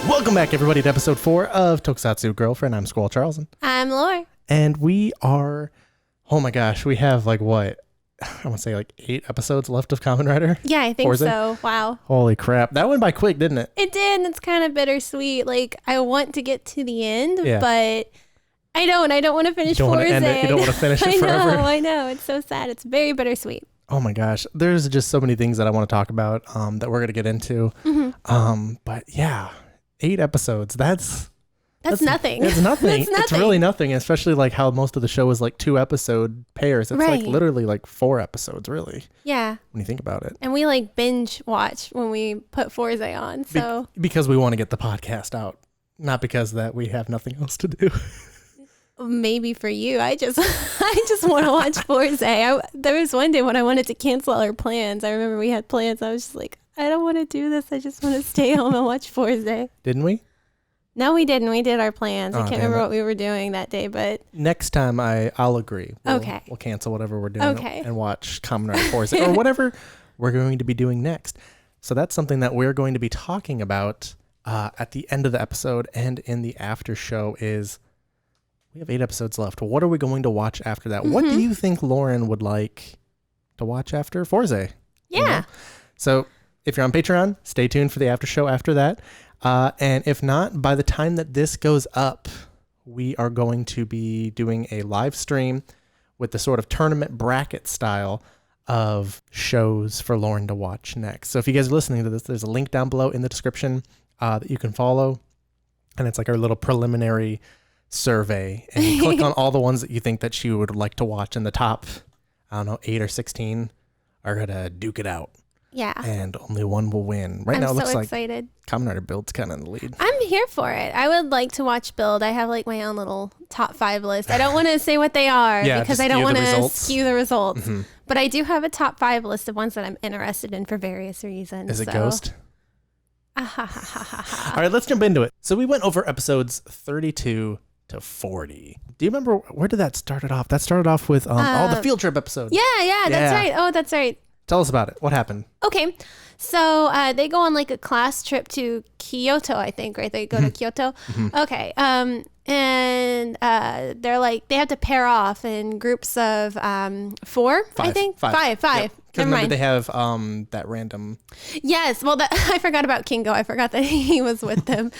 Welcome back, everybody, to episode 4 of Tokusatsu Girlfriend. I'm Squall Charlson. I'm Laur. And we are, oh my gosh, we have like what? I want to say like 8 episodes left of Kamen Rider. Yeah, I think Forza. so. Wow. Holy crap. That went by quick, didn't it? It did, and it's kind of bittersweet. Like, I want to get to the end, Yeah. but I don't. I don't want to finish You don't want Forza. to end it. You don't want to finish it forever. I know. It's so sad. It's very bittersweet. Oh my gosh. There's just so many things that I want to talk about that we're going to get into. Mm-hmm. But yeah, 8 episodes. That's nothing. It's nothing. That's nothing. It's really nothing, especially like how most of the show is like 2 episode pairs. It's Right. like literally like 4 episodes, really, Yeah. when you think about it. And we like binge watch when we put Forza on. So Because we want to get the podcast out, not because that we have nothing else to do. maybe for you, I just want to watch Forza. There was one day when I wanted to cancel our plans. I remember we had plans. I was just like, I don't want to do this. I just want to stay home and watch Forza. Didn't we? No, we didn't. We did our plans. I can't damn remember it. what we were doing that day, but Next time I'll agree. Okay. We'll cancel whatever we're doing Okay. and watch Kamen Rider Forza or whatever we're going to be doing next. So that's something that we're going to be talking about at the end of the episode and in the after show is we have 8 episodes left. What are we going to watch after that? What do you think Lauren would like to watch after Forza? yeah. You know? So if you're on Patreon, stay tuned for the after show after that. And if not, by the time that this goes up, we are going to be doing a live stream with the sort of tournament bracket style of shows for Lauren to watch next. So if you guys are listening to this, there's a link down below in the description that you can follow. And it's like our little preliminary survey. And you click on all the ones that you think that she would like to watch. And the top, 8 or 16 are going to duke it out. Yeah. And only one will win. Right now it I'm looks so like excited. Kamen Rider Build's kind of in the lead. I'm here for it. I would like to watch Build. I have like my own little top 5 list. I don't want to say what they are Yeah, because just I don't skew want the to results. skew the results. Mm-hmm. But I do have a top 5 list of ones that I'm interested in for various reasons. Is it Ghost? Ah, ha, ha, ha, ha, ha. All right, let's jump into it. So we went over episodes 32 to 40. Do you remember where did that started off? That started off with the field trip episode. Yeah, Yeah. that's right. Oh, that's right. Tell us about it. What happened? Okay. So they go on like a class trip to Kyoto, I think, right? They go to Kyoto. Okay. And they're like, they have to pair off in groups of 4, I think. Five. Because Never remember mind. they have that random... Yes. Well, I forgot about Kingo. I forgot that he was with them.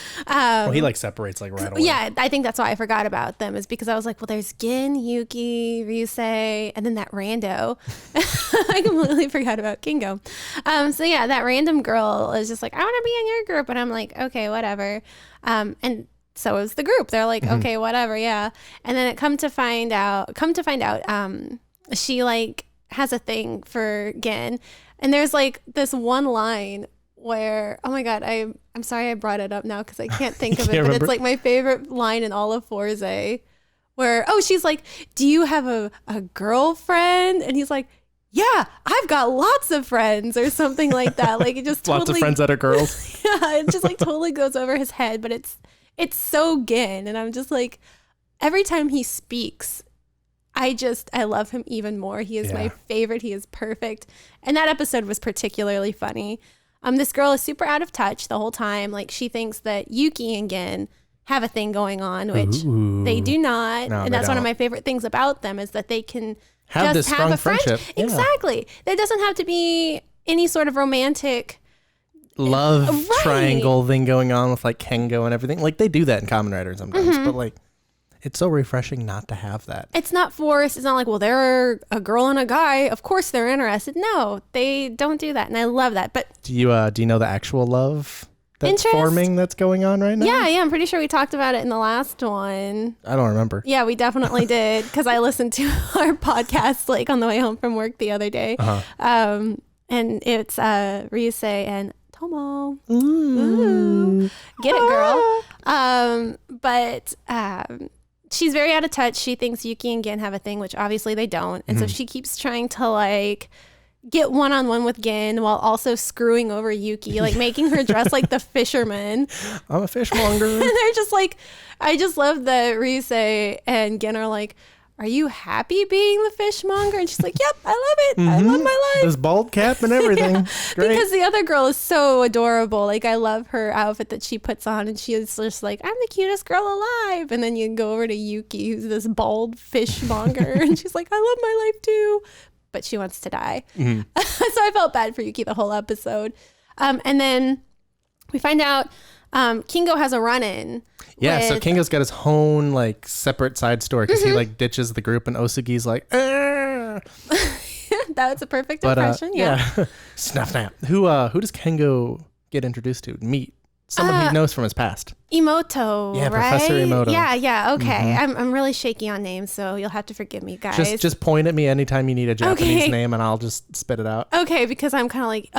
he like separates like right away. Yeah, I think that's why I forgot about them is because I was like, well, there's Gin, Yuki, Ryusei, and then that rando. I completely forgot about Kingo. So yeah, that random girl is just like, I want to be in your group. And I'm like, okay, whatever. And so is the group. They're like, okay, whatever. Yeah. And then come to find out, she like has a thing for Gin. And there's like this one line where, oh my God, I'm sorry I brought it up now because I can't think of it, but remember. it's like my favorite line in all of Forza where, she's like, do you have a girlfriend? And he's like, yeah, I've got lots of friends or something like that. Like it just Lots totally, of friends that are girls. yeah, it just like totally goes over his head, but it's so Gin. And I'm just like, every time he speaks, I love him even more. He is my favorite. He is perfect. And that episode was particularly funny. This girl is super out of touch the whole time. Like she thinks that Yuki and Gin have a thing going on, which they do not. No, and that's one of my favorite things about them is that they can Have just this have strong a friendship. friendship. Yeah. Exactly. There doesn't have to be any sort of romantic Love Right. triangle thing going on with like Kengo and everything. Like they do that in Kamen Rider sometimes, but like it's so refreshing not to have that. It's not forced. It's not like, well, they're a girl and a guy. Of course they're interested. No, they don't do that. And I love that. But Do you know the actual love that's Interest? forming that's going on right now? yeah, I'm pretty sure we talked about it in the last one. I don't remember. Yeah, we definitely did because I listened to our podcast like on the way home from work the other day. And it's Ryusei and Tomo. Ooh. Get it, girl. But she's very out of touch. She thinks Yuki and Gin have a thing, which obviously they don't. And so she keeps trying to like get one-on-one with Gin while also screwing over Yuki, like making her dress like the fisherman. I'm a fishmonger. And they're just like, I just love that Ryusei and Gin are like, are you happy being the fishmonger? And she's like, yep, I love it. I love my life. This bald cap and everything. Yeah, Great. because the other girl is so adorable. Like, I love her outfit that she puts on, and she is just like, I'm the cutest girl alive. And then you go over to Yuki, who's this bald fishmonger, and she's like, I love my life too, but she wants to die. So I felt bad for Yuki the whole episode. And then we find out Kingo has a run-in. Yeah, so Kingo's got his own like separate side story because he like ditches the group, and Osugi's like, That's a perfect impression. Yeah. Snap, snap. Who does Kengo get introduced to? Meet someone he knows from his past. Emoto, Yeah, right? Professor Emoto. Yeah, okay. I'm really shaky on names, so you'll have to forgive me, guys. Just point at me anytime you need a Japanese name, and I'll just spit it out. Okay, because I'm kind of like,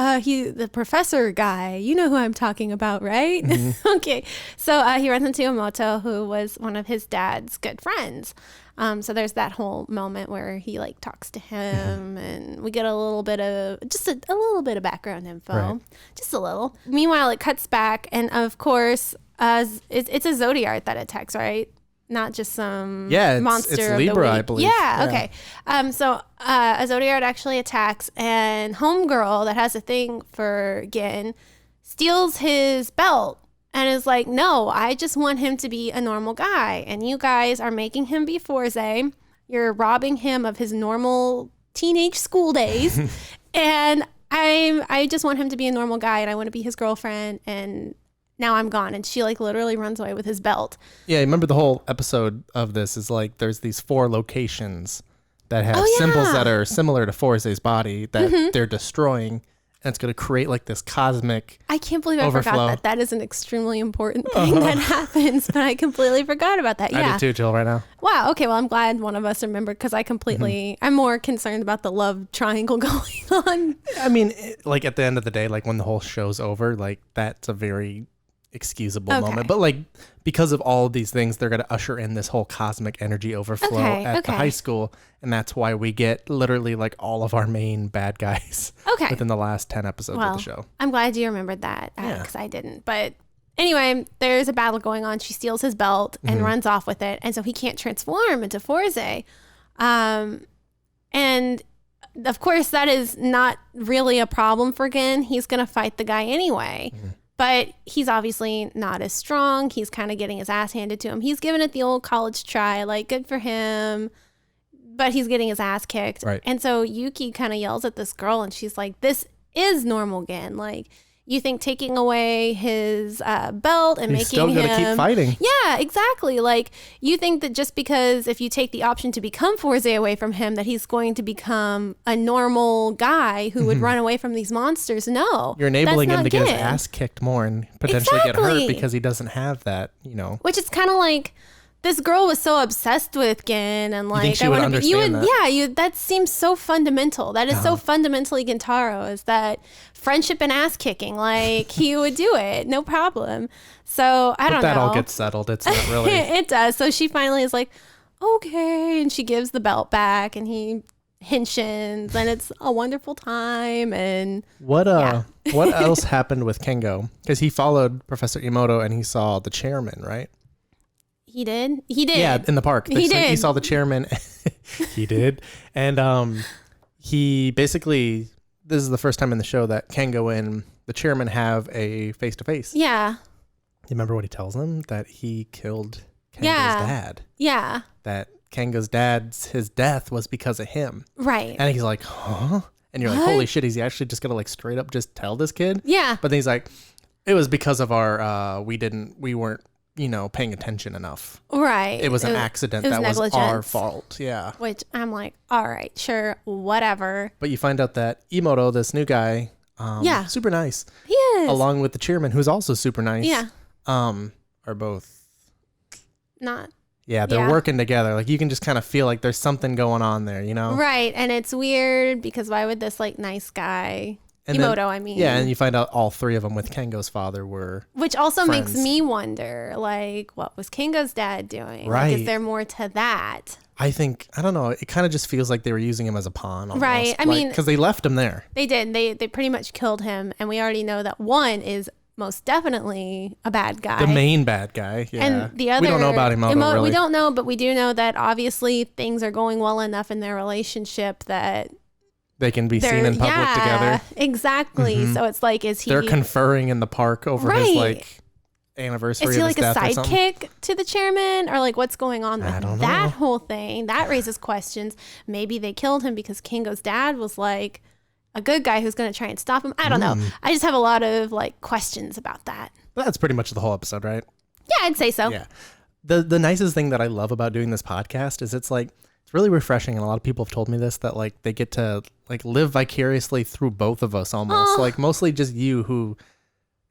the professor guy. You know who I'm talking about, right? Okay, so he runs into Emoto, who was one of his dad's good friends. So there's that whole moment where he like talks to him, and we get a little bit of a little bit of background info, right. Just a little. Meanwhile, it cuts back, and of course, it's a Zodiac that attacks, right? Not just some monster. It's of Libra, the week. I believe. Yeah, okay. So a Zodiac actually attacks, and Homegirl that has a thing for Gin steals his belt. And is like, no, I just want him to be a normal guy. And you guys are making him be Forze. You're robbing him of his normal teenage school days. And I just want him to be a normal guy, and I want to be his girlfriend. And now I'm gone. And she like literally runs away with his belt. Yeah, remember the whole episode of this is like there's these 4 locations that have symbols that are similar to Forze's body that they're destroying. And it's going to create like this cosmic I can't believe I overflow. forgot that. That is an extremely important thing that happens, but I completely forgot about that. Yeah. I do too, Jill, right now. Wow. Okay. Well, I'm glad one of us remembered, because I completely, I'm more concerned about the love triangle going on. I mean, like at the end of the day, like when the whole show's over, like that's a very excusable moment. But like because of all of these things, they're going to usher in this whole cosmic energy overflow at the high school. And that's why we get literally like all of our main bad guys within the last 10 episodes of the show. I'm glad you remembered that, because I didn't. But anyway, there's a battle going on. She steals his belt and runs off with it. And so he can't transform into Forze. And of course, that is not really a problem for Gin. He's going to fight the guy anyway. But he's obviously not as strong. He's kind of getting his ass handed to him. He's giving it the old college try, like, good for him. But he's getting his ass kicked. Right. And so Yuki kind of yells at this girl, and she's like, this is normal Gin. Like, you think taking away his belt and He's making him... still going to keep fighting. Yeah, exactly. Like, you think that just because if you take the option to become Forze away from him, that he's going to become a normal guy who would run away from these monsters. No. You're enabling him to get his Gin. ass kicked more and potentially get hurt because he doesn't have that, you know. Which is kind of like... This girl was so obsessed with Gin, and like, think she would understand that? That seems so fundamental. That is so fundamentally Gintaro, is that friendship and ass kicking. Like, he would do it, no problem. So I don't know. That all gets settled. It's not really. It does. So she finally is like, okay, and she gives the belt back, and he henshins, and it's a wonderful time. And what else happened with Kengo? Because he followed Professor Emoto, and he saw the chairman, right? He did. Yeah, in the park. He did. He saw the chairman. He did. And he basically, this is the first time in the show that Kengo and the chairman have a face-to-face. Yeah. You remember what he tells them? That he killed Kengo's dad. Yeah. That Kengo's his death was because of him. Right. And he's like, huh? And you're like, holy shit, is he actually just going to like straight up just tell this kid? Yeah. But then he's like, it was because of our, we weren't, paying attention enough. Right. It was an accident. That was our fault. Yeah. Which I'm like, all right, sure, whatever. But you find out that Emoto, this new guy, super nice. He is. Along with the chairman, who's also super nice. Yeah. Are both not. Yeah, they're working together. Like, you can just kind of feel like there's something going on there, Right. And it's weird because why would this like nice guy... Emoto, I mean. Yeah, and you find out all 3 of them with Kengo's father were Which also friends. makes me wonder, like, what was Kengo's dad doing? Right. Like, is there more to that? I don't know. It kind of just feels like they were using him as a pawn. Almost. Right. I mean, because they left him there. They did. They pretty much killed him. And we already know that one is most definitely a bad guy. The main bad guy. Yeah. And the other, we don't know about him. Really. We don't know, but we do know that obviously things are going well enough in their relationship that they can be seen in public together. Exactly. Mm-hmm. So it's like, they're conferring in the park over his like anniversary. Is he like a sidekick to the chairman, or like what's going on with that whole thing? That raises questions. Maybe they killed him because Kingo's dad was like a good guy who's going to try and stop him. I don't know. I just have a lot of like questions about that. Well, that's pretty much the whole episode, right? Yeah, I'd say so. Yeah. The nicest thing that I love about doing this podcast is it's really refreshing, and a lot of people have told me this, that like they get to like live vicariously through both of us almost. Like mostly just you, who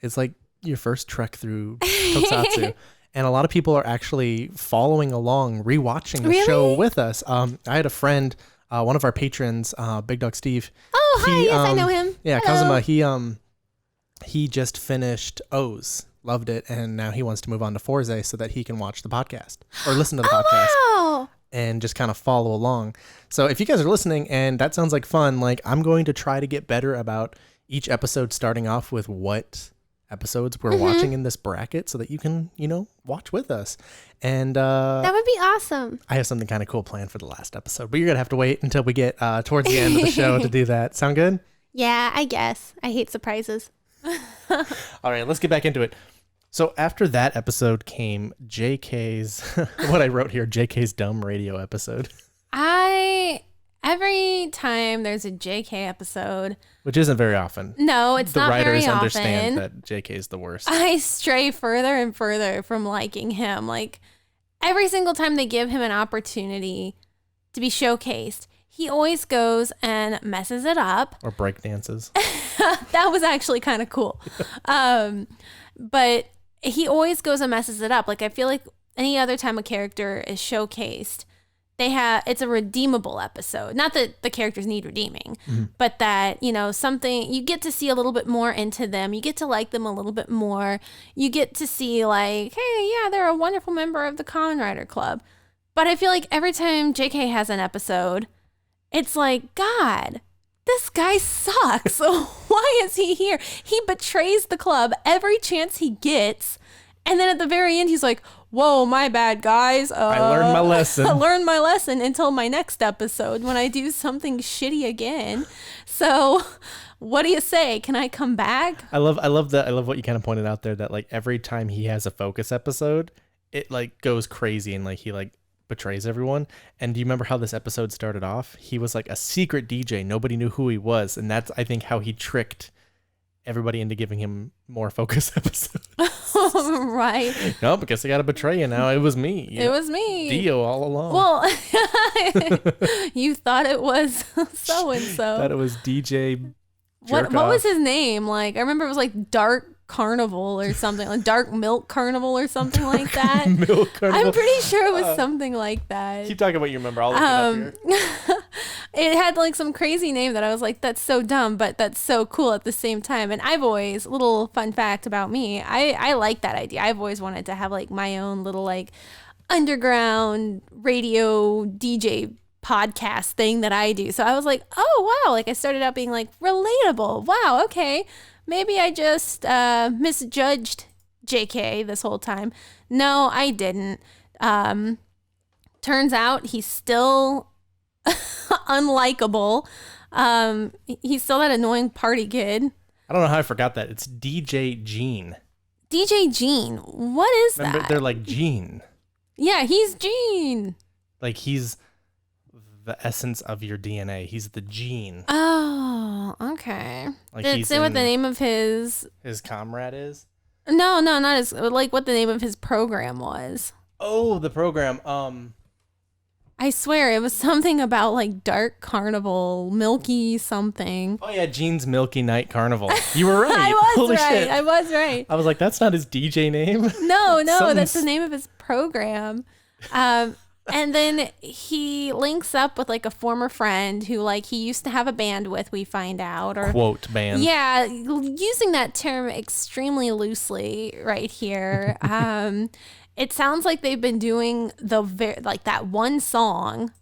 is like your first trek through Tokusatsu. And a lot of people are actually following along, rewatching the show with us. I had a friend, one of our patrons, Big Dog Steve. Oh, hi. Yes, I know him. Yeah, hello. Kazuma. He just finished O's, loved it, and now he wants to move on to Forze so that he can watch the podcast or listen to the podcast. Wow. And just kind of follow along. So if you guys are listening and that sounds like fun, like I'm going to try to get better about each episode, starting off with what episodes we're watching in this bracket so that you can, watch with us. And that would be awesome. I have something kind of cool planned for the last episode, but you're going to have to wait until we get towards the end of the show to do that. Sound good? Yeah, I guess. I hate surprises. All right, let's get back into it. So after that episode came JK's, what I wrote here, JK's dumb radio episode. Every time there's a JK episode. Which isn't very often. No, it's not very often. The writers understand that JK is the worst. I stray further and further from liking him. Like every single time they give him an opportunity to be showcased, he always goes and messes it up. Or break dances. That was actually kind of cool. But he always goes and messes it up. Like I feel like any other time a character is showcased, it's a redeemable episode. Not that the characters need redeeming, but that, something, you get to see a little bit more into them. You get to like them a little bit more. You get to see like, hey, yeah, they're a wonderful member of the Kamen Rider Club. But I feel like every time JK has an episode, it's like, God, this guy sucks. Why is he here? He betrays the club every chance he gets. And then at the very end, he's like, whoa, my bad, guys. I learned my lesson. I learned my lesson until my next episode when I do something shitty again. So what do you say? Can I come back? I love what you kind of pointed out there, that like every time he has a focus episode, it like goes crazy and like he like betrays everyone. And do you remember how this episode started off? He was like a secret DJ. Nobody knew who he was. And that's, I think, how he tricked everybody into giving him more focus episodes. Right. No, because I got to betray you now. It was me. It was me. Dio all along. Well, you thought it was so-and-so. Thought it was DJ What was his name? Like, I remember it was like Dark Carnival or something, like Dark Milk Carnival or something like that. Milk Carnival. I'm pretty sure it was something like that. Keep talking about what you remember. I'll look it up here. It had like some crazy name that I was like, that's so dumb, but that's so cool at the same time. And I've always, little fun fact about me, I like that idea. I've always wanted to have like my own little like underground radio DJ podcast thing that I do. So I was like, oh wow, like I started out being like relatable. Wow, okay. Maybe I just misjudged JK this whole time. No, I didn't. Turns out he's still unlikable. He's still that annoying party kid. I don't know how I forgot that. It's DJ Gene. DJ Gene. What is that? They're like Gene. Yeah, he's Gene. Like he's the essence of your DNA. He's the gene. Oh, okay. Like did it say what the name of his comrade is? No, not his, like what the name of his program was. Oh, the program. I swear it was something about like Dark Carnival, Milky something. Oh yeah, Gene's Milky Night Carnival. You were right. I was right. Shit. I was right. I was like, that's not his DJ name. No, that's the name of his program. And then he links up with like a former friend who like he used to have a band with, we find out. Or quote band. Yeah, using that term extremely loosely right here. It sounds like they've been doing that one song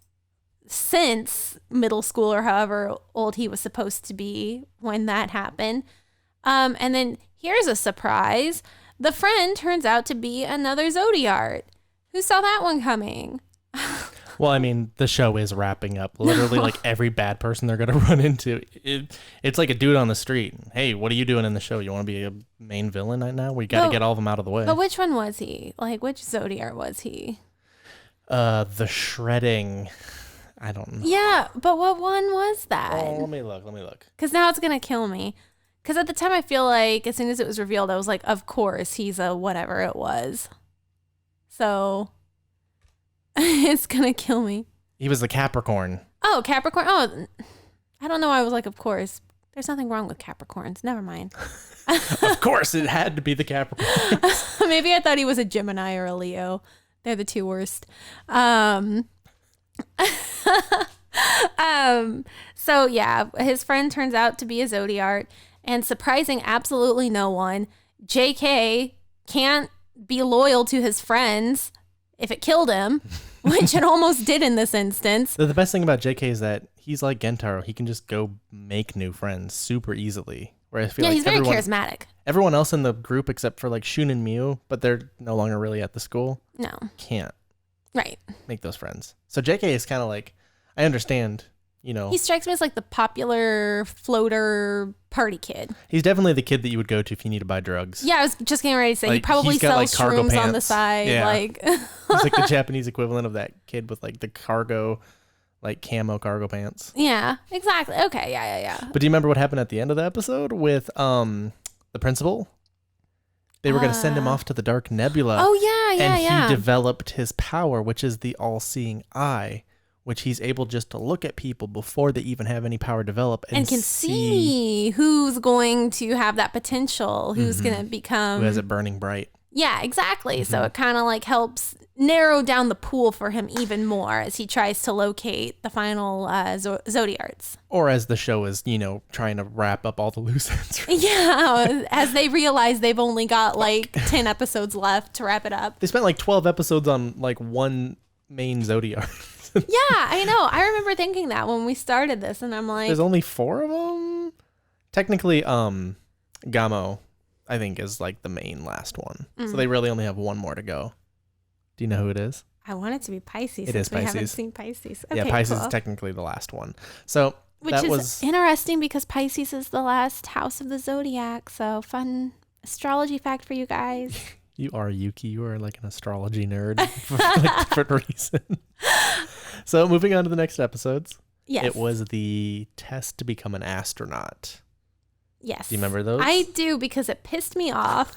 since middle school or however old he was supposed to be when that happened. And then Here's a surprise. The friend turns out to be another Zodiac. Who saw that one coming? Well, I mean, the show is wrapping up. Literally, like every bad person they're gonna run into, it's like a dude on the street. Hey, what are you doing in the show? You want to be a main villain right now? We got to get all of them out of the way. But which one was he? Like, which Zodiac was he? The shredding. I don't know. Yeah, but what one was that? Oh, let me look. Because now it's gonna kill me. Because at the time, I feel like as soon as it was revealed, I was like, of course, he's a whatever it was. So it's going to kill me. He was the Capricorn. Oh, Capricorn. Oh, I don't know why I was like, of course. There's nothing wrong with Capricorns. Never mind. Of course, it had to be the Capricorn. Maybe I thought he was a Gemini or a Leo. They're the two worst. So yeah, his friend turns out to be a Zodiac, and surprising absolutely no one, JK can't be loyal to his friends if it killed him, which it almost did in this instance. The best thing about JK is that he's like Gentaro. He can just go make new friends super easily. Where I feel like he's very charismatic. Everyone else in the group, except for like Shun and Miu, but they're no longer really at the school. No. Can't. Right. Make those friends. So JK is kind of like, I understand, you know. He strikes me as like the popular floater party kid. He's definitely the kid that you would go to if you need to buy drugs. Yeah, I was just getting ready to say, like, he probably sells cargo shrooms pants on the side. Yeah. Like He's like the Japanese equivalent of that kid with like the cargo, like camo cargo pants. Yeah, exactly. Okay, yeah. But do you remember what happened at the end of the episode with the principal? They were going to send him off to the Dark Nebula. Oh, yeah. And he developed his power, which is the all-seeing eye, which he's able just to look at people before they even have any power develop. And can see who's going to have that potential, who's going to become... Who has it burning bright. Yeah, exactly. So it kind of like helps narrow down the pool for him even more as he tries to locate the final Zodiacs. Or as the show is, you know, trying to wrap up all the loose ends. Yeah, as they realize they've only got like 10 episodes left to wrap it up. They spent like 12 episodes on like one main Zodiac. Yeah, I know. I remember thinking that when we started this, and I'm like... There's only 4 of them? Technically, Gamo, I think, is like the main last one. So they really only have one more to go. Do you know who it is? I want it to be Pisces. It is We haven't Pisces. seen Pisces. Okay, Yeah, Pisces cool. is technically the last one. So Which is interesting because Pisces is the last house of the zodiac. So fun astrology fact for you guys. You are Yuki. You are like an astrology nerd for like different reason. So moving on to the next episodes. Yes. It was the test to become an astronaut. Yes. Do you remember those? I do because it pissed me off.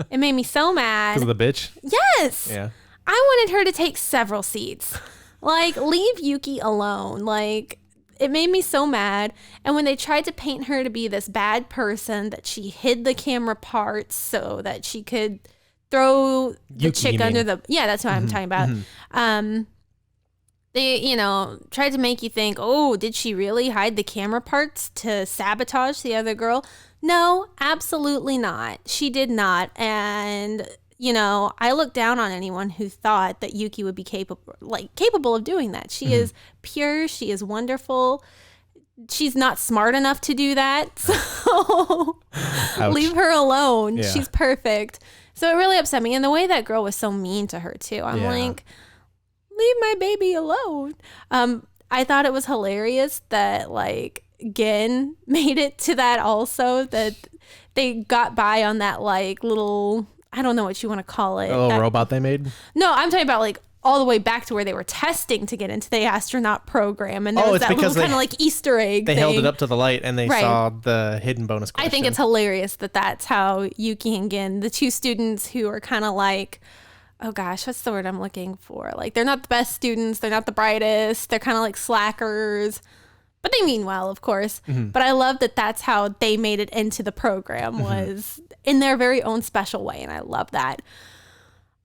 It made me so mad. Because of the bitch? Yes. Yeah. I wanted her to take several seats. Like, leave Yuki alone. Like, it made me so mad. And when they tried to paint her to be this bad person, that she hid the camera parts so that she could throw the Yuki, chick under the... Yeah, that's what I'm talking about. They, you know, tried to make you think, oh, did she really hide the camera parts to sabotage the other girl? No, absolutely not. She did not. And... you know, I look down on anyone who thought that Yuki would be capable of doing that. She is pure. She is wonderful. She's not smart enough to do that. So leave her alone. Yeah. She's perfect. So it really upset me. And the way that girl was so mean to her too. I'm like, leave my baby alone. I thought it was hilarious that like Gen made it to that also, that they got by on that like little... I don't know what you want to call it. Oh, robot they made? No, I'm talking about like all the way back to where they were testing to get into the astronaut program. And there was that little kind of like Easter egg They thing. held it up to the light and they saw the hidden bonus question. I think it's hilarious that that's how Yuki and Gen, the two students who are kind of like, oh gosh, what's the word I'm looking for? Like they're not the best students. They're not the brightest. They're kind of like slackers. But they mean well, of course. But I love that that's how they made it into the program, was in their very own special way. And I love that.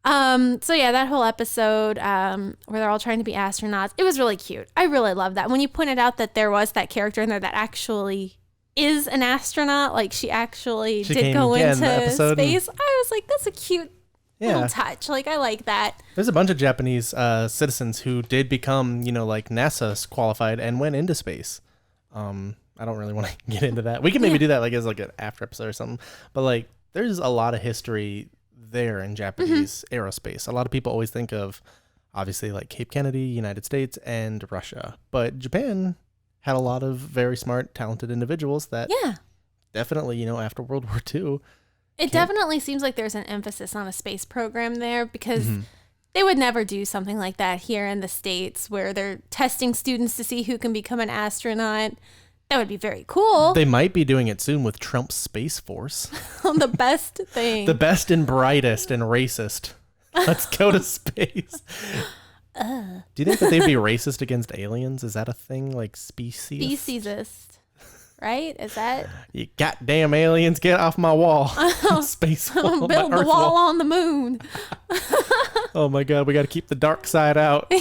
So yeah, that whole episode where they're all trying to be astronauts, it was really cute. I really love that. When you pointed out that there was that character in there that actually is an astronaut, like she actually did go into space, I was like, that's a cute little touch. Like, I like that. There's a bunch of Japanese citizens who did become, you know, like NASA qualified and went into space. I don't really want to get into that. We can maybe do that like as like an after episode or something. But like there's a lot of history there in Japanese aerospace. A lot of people always think of, obviously, like Cape Kennedy, United States, and Russia. But Japan had a lot of very smart, talented individuals that definitely, you know, after World War II. It definitely seems like there's an emphasis on a space program there because they would never do something like that here in the States where they're testing students to see who can become an astronaut. That would be very cool. They might be doing it soon with Trump's Space Force. The best thing. The best and brightest and racist. Let's go to space. Do you think that they'd be racist against aliens? Is that a thing? Like Speciesist. Right? Is that? You goddamn aliens, get off my wall. Space wall. Build the wall on the moon. Oh my God, we got to keep the dark side out.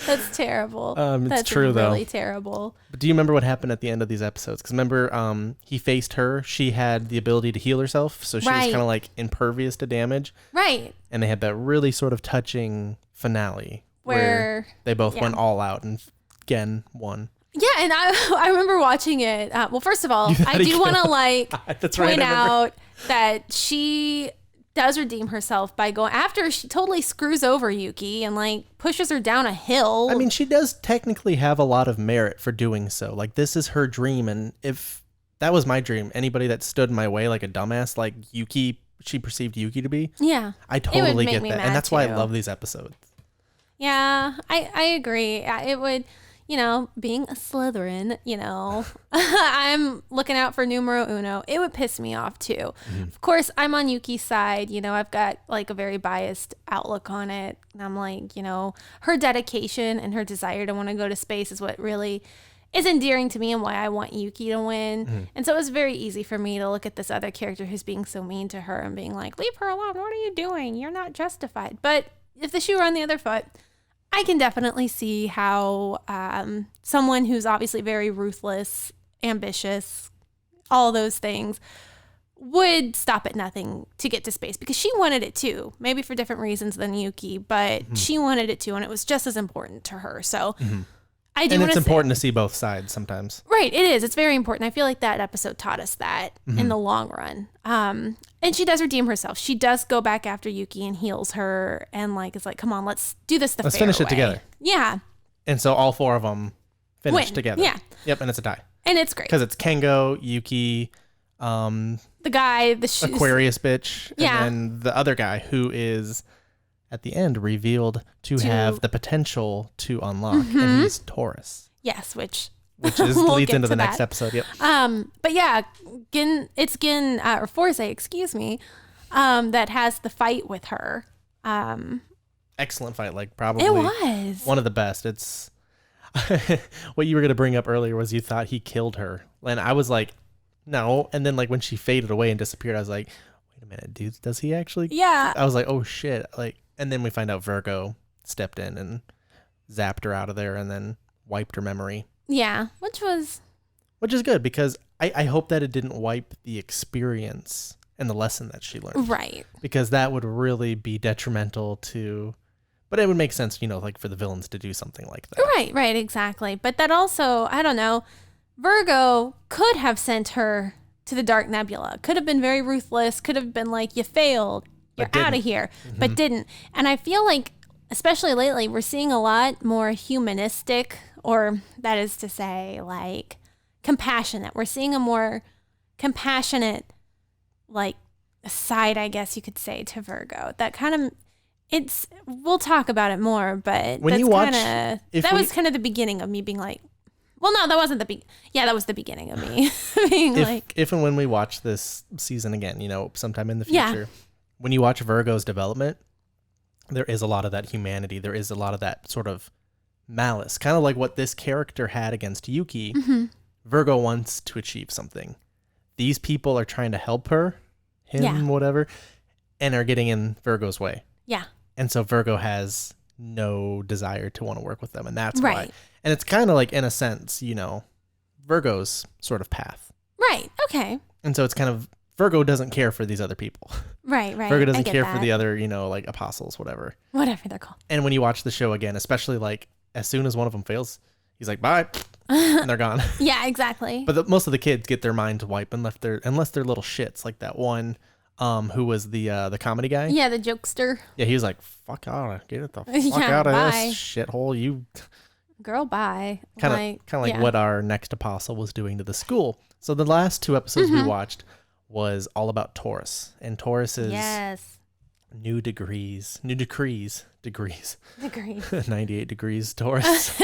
That's terrible. It's true, though. Really terrible. But do you remember what happened at the end of these episodes? Because remember, he faced her. She had the ability to heal herself, so she was kind of like impervious to damage. Right. And they had that really sort of touching finale where they both went all out and Gen won. Yeah, and I remember watching it. Well, first of all, I do want to point out that she does redeem herself by going after she totally screws over Yuki and like pushes her down a hill. I mean, she does technically have a lot of merit for doing so. Like, this is her dream, and if that was my dream, anybody that stood in my way like a dumbass, like Yuki, she perceived Yuki to be. Yeah, I totally get that, and that's why I love these episodes. Yeah, I agree. It would. You know, being a Slytherin, you know, I'm looking out for numero uno. It would piss me off too. Of course, I'm on Yuki's side. You know, I've got like a very biased outlook on it. And I'm like, you know, her dedication and her desire to want to go to space is what really is endearing to me and why I want Yuki to win. And so it was very easy for me to look at this other character who's being so mean to her and being like, leave her alone. What are you doing? You're not justified. But if the shoe were on the other foot, I can definitely see how someone who's obviously very ruthless, ambitious, all those things, would stop at nothing to get to space because she wanted it too, maybe for different reasons than Yuki, but she wanted it too, and it was just as important to her. So I do. And it's important to see both sides sometimes. Right, it is. It's very important. I feel like that episode taught us that in the long run. And she does redeem herself. She does go back after Yuki and heals her, and like it's like, come on, let's do this let's finish it together. Yeah. And so all four of them finish together. Yeah. Yep, and it's a tie. And it's great because it's Kengo, Yuki, the guy, the Aquarius bitch, and then the other guy who is at the end revealed to have the potential to unlock, and he's Taurus. Yes, which is leads into the next episode. Yep. But yeah, it's Gin or Forze, excuse me, that has the fight with her. Excellent fight, like probably it was one of the best. It's what you were gonna bring up earlier was you thought he killed her, and I was like, no. And then like when she faded away and disappeared, I was like, wait a minute, dude, does he actually? Yeah. I was like, oh shit, like, and then we find out Virgo stepped in and zapped her out of there, and then wiped her memory. Yeah, which is good because I hope that it didn't wipe the experience and the lesson that she learned. Right. Because that would really be detrimental to, but it would make sense, you know, like for the villains to do something like that. Right, exactly. But that also, I don't know, Virgo could have sent her to the Dark Nebula. Could have been very ruthless. Could have been like, you failed. You're out of here. But didn't. And I feel like, especially lately, we're seeing a lot more humanistic, or that is to say, like, compassionate. We're seeing a more compassionate, like, side, I guess you could say, to Virgo. That kind of, we'll talk about it more, but when you watch, that was kind of the beginning of me being like, well, no, that wasn't that was the beginning of me being if and when we watch this season again, you know, sometime in the future, when you watch Virgo's development, there is a lot of that humanity. There is a lot of that sort of malice, kind of like what this character had against Yuki. Virgo wants to achieve something. These people are trying to help her, whatever, and are getting in Virgo's way. Yeah. And so Virgo has no desire to want to work with them, and that's why. And it's kind of like, in a sense, you know, Virgo's sort of path. Right. Okay. And so it's kind of, Virgo doesn't care for these other people. Right. Virgo doesn't care for the other, you know, like apostles, whatever they're called. And when you watch the show again, especially like as soon as one of them fails, he's like, bye. and they're gone. Yeah, exactly. But most of the kids get their minds wiped unless they're little shits, like that one who was the comedy guy. Yeah, the jokester. Yeah, he was like, fuck out, get it the fuck Yeah, out of bye. this shithole. You Girl, bye. kind of like what our next apostle was doing to the school. So the last 2 episodes we watched was all about Taurus, and Taurus is new decrees 98 degrees Taurus.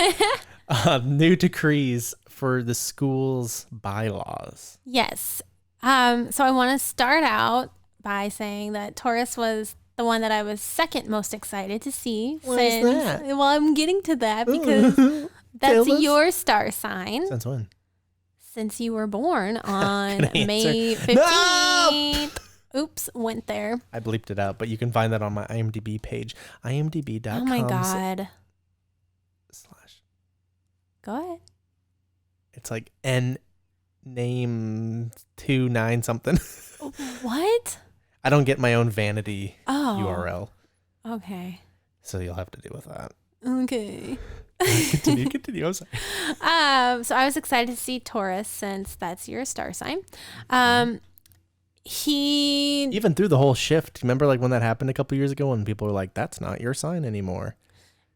New decrees for the school's bylaws. Yes. So I want to start out by saying that Taurus was the one that I was second most excited to see. Why is that? Well, I'm getting to that because that's your star sign. Since when? Since you were born on May 15th. No! Oops, went there. I bleeped it out, but you can find that on my IMDb page. IMDb.com. Oh my God. Go ahead. It's like N name 29 something. What? I don't get my own vanity URL. Okay. So you'll have to deal with that. Okay. Continue. I'm sorry. So I was excited to see Taurus since that's your star sign. He even through the whole shift, remember like when that happened a couple years ago when people were like, that's not your sign anymore.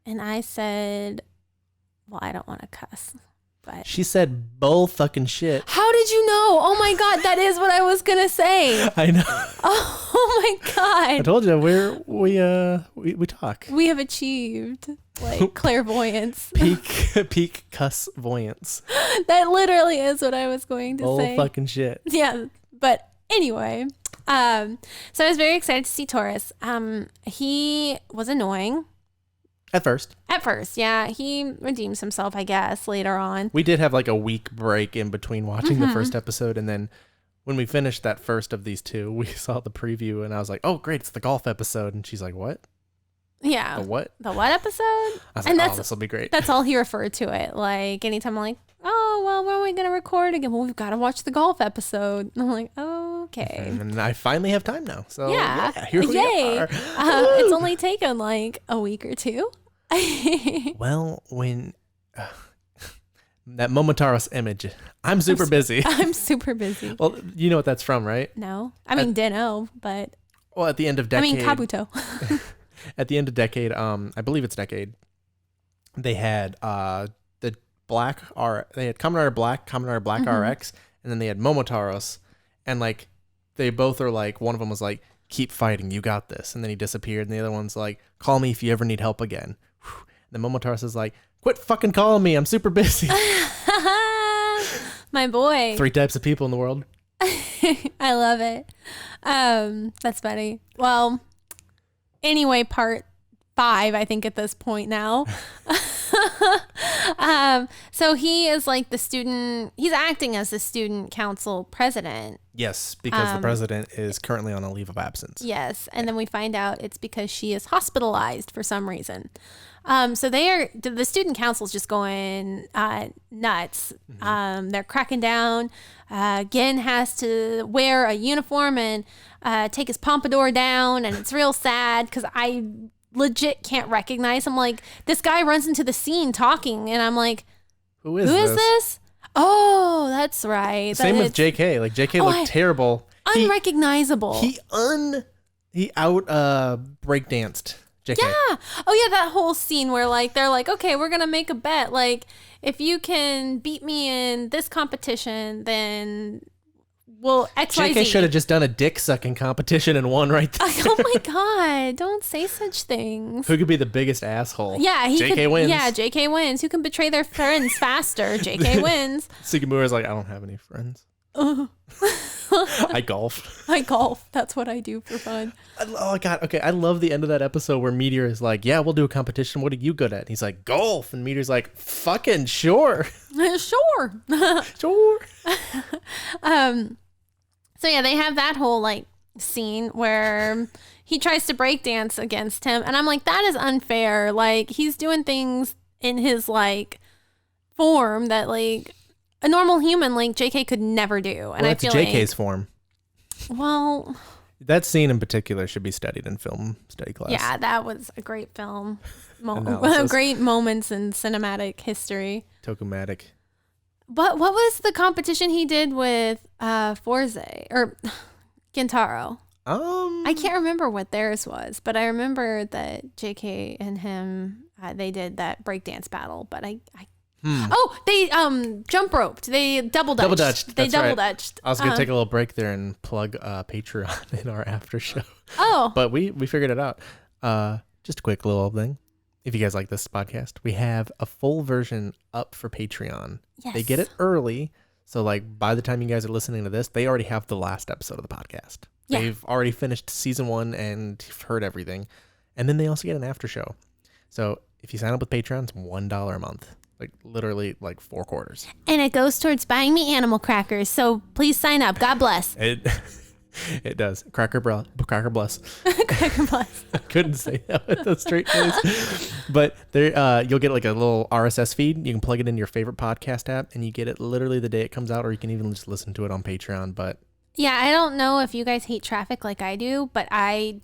And I said, well, I don't want to cuss, but she said bull fucking shit. How did you know? Oh my God, that is what I was gonna say. I know. Oh my God. I told you we talk. We have achieved like clairvoyance. Peak cuss voyance. That literally is what I was going to say. Bull fucking shit. Yeah, but anyway, so I was very excited to see Taurus. He was annoying. At first, yeah. He redeems himself, I guess, later on. We did have like a week break in between watching the first episode, and then when we finished that first of these 2, we saw the preview, and I was like, oh, great, it's the golf episode. And she's like, what? Yeah. The what? The what episode? I was and like, this will be great. That's all he referred to it. Like, anytime I'm like, oh, well, when are we going to record again? Well, we've got to watch the golf episode. And I'm like, oh, okay. And I finally have time now. So, yeah here we are. It's only taken like a week or 2. Well, when that Momotaro's image, I'm super busy. I'm super busy. Well, you know what that's from, right? No. I mean, Deno, but. Well, at the end of Decade. Kabuto. At the end of Decade, I believe it's Decade, they had the Black they had Kamen Rider Black, Kamen Rider Black RX, and then they had Momotaros, and like they both are like, one of them was like, keep fighting, you got this, and then he disappeared, and the other one's like, call me if you ever need help again. And then Momotaros is like, quit fucking calling me, I'm super busy. My boy. 3 types of people in the world. I love it. That's funny. Well, anyway, part 5, I think at this point now. So he is like he's acting as the student council president. Yes, because the president is currently on a leave of absence. Yes, and then we find out it's because she is hospitalized for some reason. So the student council's just going nuts. They're cracking down. Gen has to wear a uniform and take his pompadour down, and it's real sad because I legit can't recognize him. Like, this guy runs into the scene talking, and I'm like, who is this? Oh, that's right. Same with JK. Like, JK looked terrible. Unrecognizable. He out breakdanced JK. Yeah. Oh yeah, that whole scene where like they're like, okay, we're gonna make a bet. Like, if you can beat me in this competition, then we'll XYZ. JK should have just done a dick sucking competition and won right there. Oh my God, don't say such things. Who could be the biggest asshole? Yeah, JK wins. Yeah, JK wins. Who can betray their friends faster? JK wins. Sugimura's like, I don't have any friends. I golf. I golf. That's what I do for fun. Oh God. Okay. I love the end of that episode where Meteor is like, yeah, we'll do a competition. What are you good at? And he's like, golf. And Meteor's like, fucking sure. Sure. Sure. So yeah, they have that whole like scene where he tries to break dance against him. And I'm like, that is unfair. Like, he's doing things in his like form that like a normal human like JK could never do. And well, I feel JK's like, form. Well, that scene in particular should be studied in film study class. Yeah, that was a great film. Great moments in cinematic history. Tokumatic. what was the competition he did with Forze or Gintaro? I can't remember what theirs was, but I remember that JK and him they did that breakdance battle. But oh, they jump roped. They double dutched. They double dutched. I was gonna take a little break there and plug Patreon in our after show. Oh, but we figured it out. Just a quick little thing. If you guys like this podcast, we have a full version up for Patreon. Yes. They get it early, so like by the time you guys are listening to this, they already have the last episode of the podcast. Yeah. They've already finished season 1 and heard everything, and then they also get an after show. So if you sign up with Patreon, it's $1 a month. Like literally like 4 quarters. And it goes towards buying me animal crackers. So please sign up. God bless. It does. Cracker bless. Cracker bless. I couldn't say that with a straight face. But there, you'll get like a little RSS feed. You can plug it into your favorite podcast app, and you get it literally the day it comes out, or you can even just listen to it on Patreon. But yeah, I don't know if you guys hate traffic like I do, but I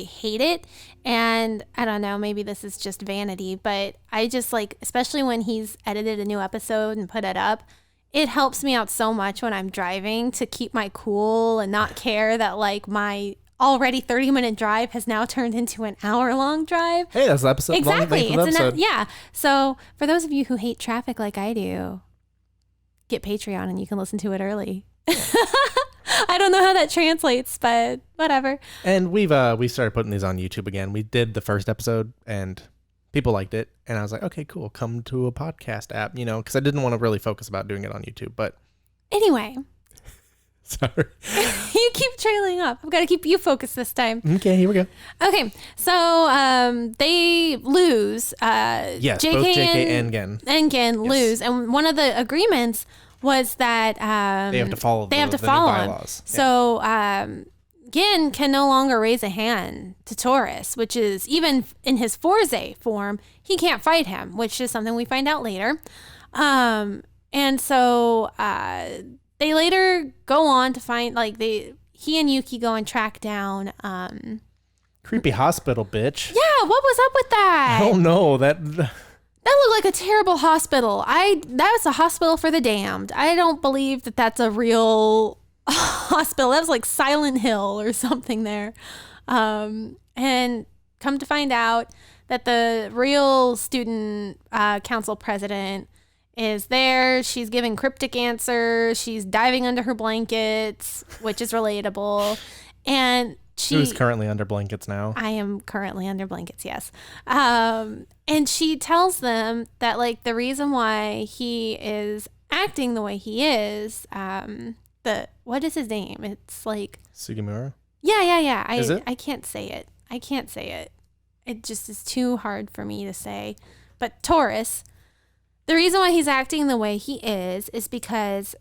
hate it. And I don't know, maybe this is just vanity, but I just like, especially when he's edited a new episode and put it up, it helps me out so much when I'm driving to keep my cool and not care that like my already 30-minute drive has now turned into an hour-long drive. Hey, that's the episode. Exactly. Yeah. So for those of you who hate traffic like I do, get Patreon and you can listen to it early. I don't know how that translates, but whatever. And we started putting these on YouTube again. We did the first episode and people liked it. And I was like, okay, cool. Come to a podcast app, because I didn't want to really focus about doing it on YouTube. But anyway. Sorry. You keep trailing up. I've got to keep you focused this time. Okay, here we go. Okay, so they lose. Yes, both JK and Gen. And Gen lose. And one of the agreements was that they have to follow the new bylaws. So Gen can no longer raise a hand to Taurus, which is even in his Forze form, he can't fight him, which is something we find out later. And so they later go on to find he and Yuki go and track down creepy hospital bitch. Yeah, what was up with that? I don't know. That looked like a terrible hospital. That's a hospital for the damned. I don't believe that that's a real hospital. That was like Silent Hill or something there. And come to find out that the real student council president is there. She's giving cryptic answers. She's diving under her blankets, which is relatable. And who's currently under blankets now? I am currently under blankets, yes. And she tells them that the reason why he is acting the way he is, what is his name? It's like Sugimura? Yeah. Is it? I can't say it. It just is too hard for me to say. But Taurus, the reason why he's acting the way he is because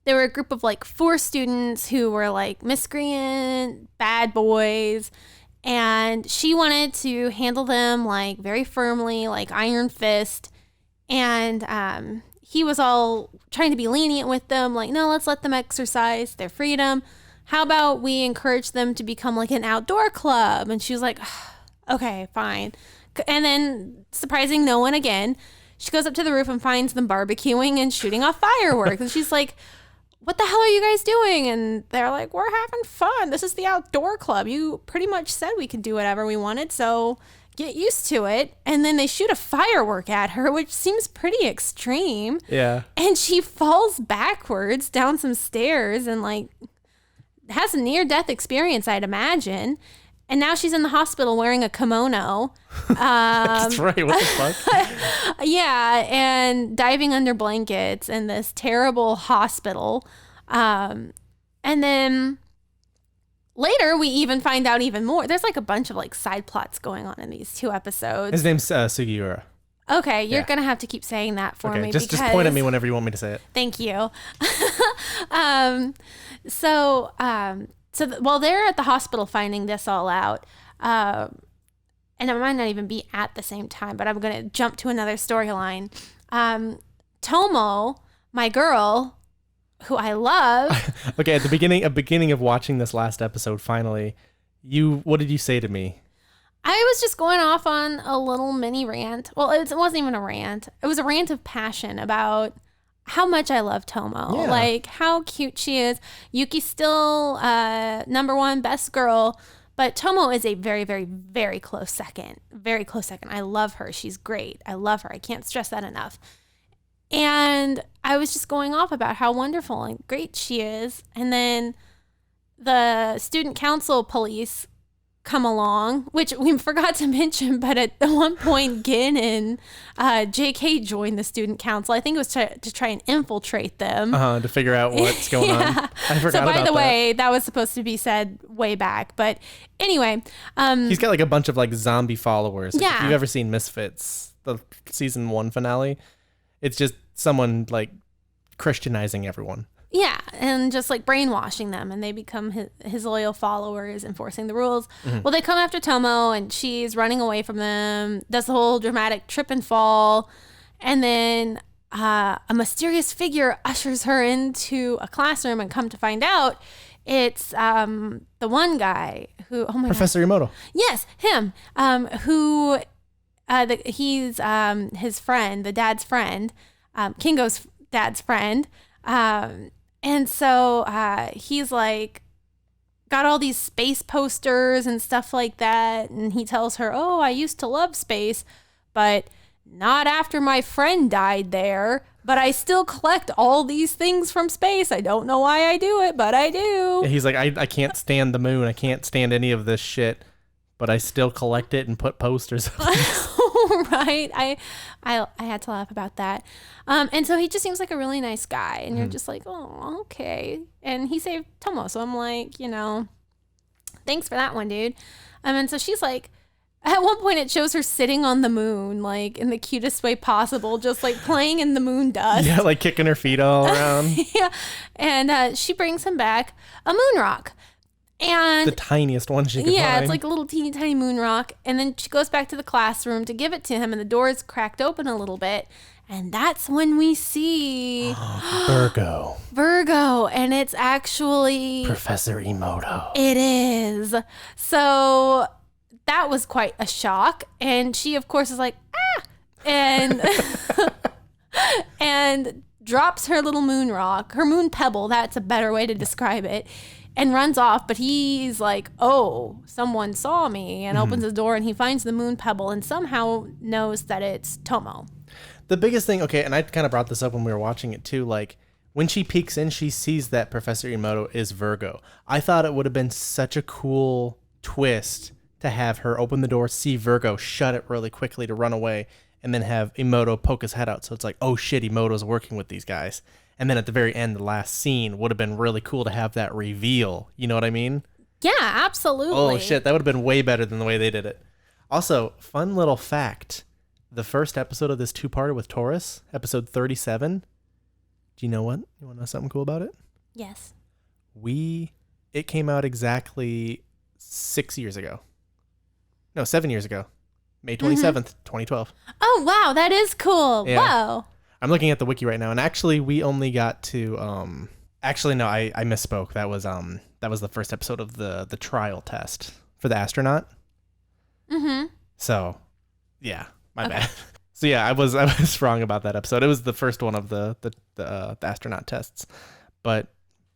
there were a group of 4 students who were miscreant, bad boys, and she wanted to handle them very firmly, iron fist. And he was all trying to be lenient with them, no, let's let them exercise their freedom. How about we encourage them to become an outdoor club? And she was like, okay, fine. And then, surprising no one again, she goes up to the roof and finds them barbecuing and shooting off fireworks. And she's like, what the hell are you guys doing? And they're like, we're having fun. This is the outdoor club. You pretty much said we could do whatever we wanted, so get used to it. And then they shoot a firework at her, which seems pretty extreme. Yeah. And she falls backwards down some stairs and has a near-death experience, I'd imagine. And now she's in the hospital wearing a kimono. That's right. What the fuck? Yeah, and diving under blankets in this terrible hospital. And then later we even find out even more. There's a bunch of side plots going on in these 2 episodes. His name's Sugiura. Okay, you're going to have to keep saying that for me. Just point at me whenever you want me to say it. Thank you. So while they're at the hospital finding this all out, and it might not even be at the same time, but I'm going to jump to another storyline. Tomo, my girl, who I love. Okay, at the beginning of watching this last episode, finally, what did you say to me? I was just going off on a little mini rant. Well, it wasn't even a rant. It was a rant of passion about how much I love Tomo. Yeah. Like how cute she is. Yuki's still number one best girl, but Tomo is a very, very, very close second. Very close second. I love her. She's great. I love her. I can't stress that enough. And I was just going off about how wonderful and great she is. And then the student council police come along, which we forgot to mention, but at one point Gin and JK joined the student council. I think it was to try and infiltrate them. To figure out what's going on. I forgot so by about the that. way, that was supposed to be said way back. But anyway. He's got like a bunch of like zombie followers. Yeah. If you've ever seen Misfits, the season 1 finale, it's just someone like Christianizing everyone. Yeah, and just like brainwashing them, and they become his loyal followers, enforcing the rules. Mm-hmm. Well, they come after Tomo, and she's running away from them, does the whole dramatic trip and fall, and then a mysterious figure ushers her into a classroom, and come to find out, it's the one guy who, oh my Professor Emoto. Yes, him, who he's his friend, the dad's friend, Kingo's dad's friend. And so he's like got all these space posters and stuff like that. And he tells her, oh, I used to love space, but not after my friend died there. But I still collect all these things from space. I don't know why I do it, but I do. Yeah, he's like, I can't stand the moon. I can't stand any of this shit, but I still collect it and put posters up. Right. I had to laugh about that. And so he just seems like a really nice guy. And you're just like, oh, okay. And he saved Tomo. So I'm like, thanks for that one, dude. And so she's like, at one point it shows her sitting on the moon, like in the cutest way possible, just like playing in the moon dust. Yeah, like kicking her feet all around. Yeah. And she brings him back a moon rock. And the tiniest one she could find. It's like a little teeny tiny moon rock. And then she goes back to the classroom to give it to him, and the door is cracked open a little bit. And that's when we see Virgo. And it's actually Professor Emoto. It is. So that was quite a shock. And she, of course, is like, ah, and and drops her little moon rock, her moon pebble. That's a better way to describe it. And runs off, but he's like, oh, someone saw me, and opens his door, and he finds the moon pebble and somehow knows that it's Tomo. The biggest thing, okay, and I kind of brought this up when we were watching it too, like when she peeks in, she sees that Professor Emoto is Virgo. I thought it would have been such a cool twist to have her open the door, see Virgo, shut it really quickly to run away, and then have Emoto poke his head out. So it's like, oh shit, Emoto's working with these guys. And then at the very end, the last scene would have been really cool to have that reveal. You know what I mean? Yeah, absolutely. Oh, shit. That would have been way better than the way they did it. Also, fun little fact. The first episode of this two-parter with Taurus, episode 37. Do you know what? You want to know something cool about it? Yes. It came out exactly 6 years ago. No, 7 years ago. May 27th, 2012. Oh, wow. That is cool. Yeah. Wow. I'm looking at the wiki right now, and actually, we only got to. Actually, no, I misspoke. That was the first episode of the trial test for the astronaut. Mm-hmm. So, yeah, my bad. So yeah, I was wrong about that episode. It was the first one of the astronaut tests. But